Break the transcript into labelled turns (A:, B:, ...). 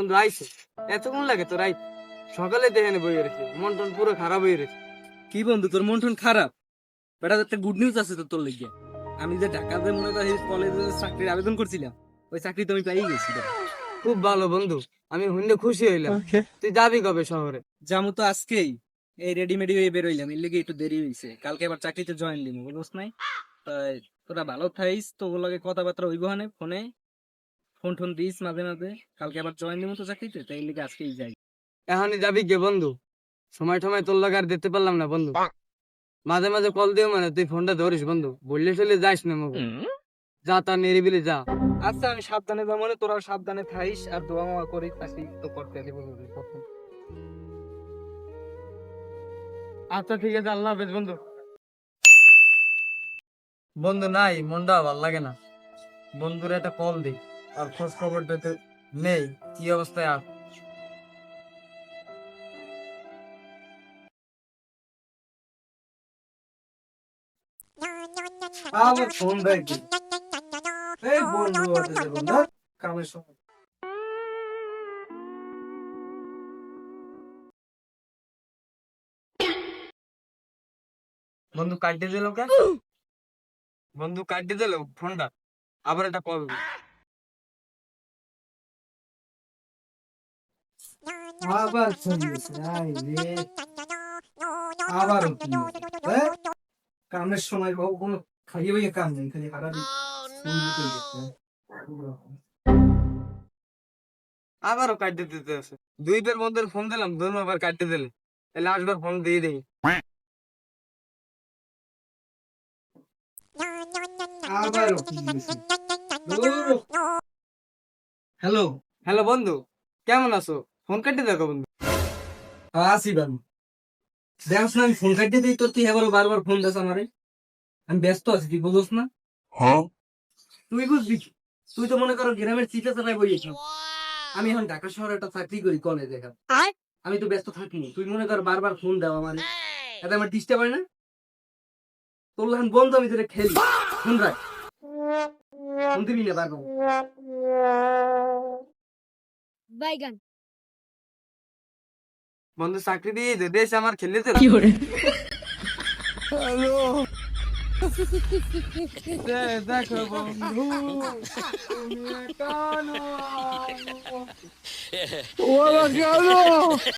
A: বন্ধু আইছে, এতক্ষণ লাগে তোর আইতে? সকালে দেখে নে বই রেখে মন টন পুরো খারাপ হয়ে রেখে।
B: কি বন্ধু তোর মন টন খারাপ? বেটা একটা গুড নিউজ আছে তো তোর লিগে। আমি যে ঢাকাতে মনে করি কলেজে চাকরির আবেদন করছিলাম, ওই চাকরি তো আমি পেয়ে গেছি বেটা।
A: খুব ভালো বন্ধু, আমি শুনে খুশি হইলাম। তুই যাবি কবে শহরে?
B: যামু তো আজকেই, এই রেডিমেডি হয়ে বেরোইলাম, এর লিগে একটু দেরি হয়েছে। কালকে আবার চাকরিতে জয়েন দিমু, বুঝছ নাই? তাই তোরা ভালো থাইস, তো ওগুলোকে কথাবার্তা হইব হানে ফোনে, ফোন টোন দিস মাঝে মাঝে। কালকে আবার জয়েন দিমু তো চাকরিতে, তাই এর লিগে আজকেই যাই।
A: এখনই যাবি কে বন্ধু? সময় টময় তোর লাগে আর দেখতে পারলাম না বন্ধু। মাঝে মাঝে কল দিও, মানে তুই ফোনটা ধরিস বন্ধু, বললে চলে যাইস না মুখ। যা তা নিরিবিলি যা।
B: আচ্ছা আমি সাবধানে যাবো, মানে তোরা সাবধানে থাইস আর দোয়া মোয়া করিস, চাকরি তো করতে দিব প্রথম।
A: আচ্ছা ঠিক আছে, আল্লাহ হাফেজ বন্ধু। বন্ধু নাই, মনটা ভাল লাগে না। বন্ধুর একটা কল দিই, আর খোঁজ খবরটা তো নেই, কি অবস্থায় আর। আবার ফোন দেয় কি? এই বন্ধু আছে বন্ধু, কামের সময়। বন্ধু কাটতে দিল কে? বন্ধু কাটতে দিল ফোনটা, আবার একটা কল। আবার ফোন দিছে, আই রে, আবার কামের সময় কোনো খাইয়ে বইয়ে কাম নেই, খালি হারাবি। আবারও কাটতে দিতে আছে। দুইটার মধ্যে ফোন দিলাম, দুবার কাটতে দিলে, তাহলে আসবার ফোন দিয়ে দেই। হ্যালো হ্যালো বন্ধু, কেমন আছো? ফোন কাটতে দেখো বন্ধু।
B: আসি বাবু, দেখছ না আমি ফোন কাটতে দিই তোর, তুই এবারও বারবার ফোন দিস আমারে। আমি ব্যস্ত আছি, তুই বুঝোস না? তুই বুঝবি কি? তুই তো মনে করো গ্রামের চিটা চালায় বইয়েছ, আমি এখন ঢাকা শহরে একটা চাকরি করি কলেজে। এখন আমি তো ব্যস্ত থাকিনি, তুই মনে কর বারবার ফোন দাও আমার, এতে আমার ডিস্টার্ব হয় না? তোর এখন বন্ধু, আমি তোরে খেলি। ফোন রাখ, ফোন দিবি না বারবার।
C: বাইগান
A: বন্ধু চাকরি দিয়ে দে, দেশ আমার খেলতে। হ্যালো, দেখো বন্ধু, তুমি কেন? ওরা কেন?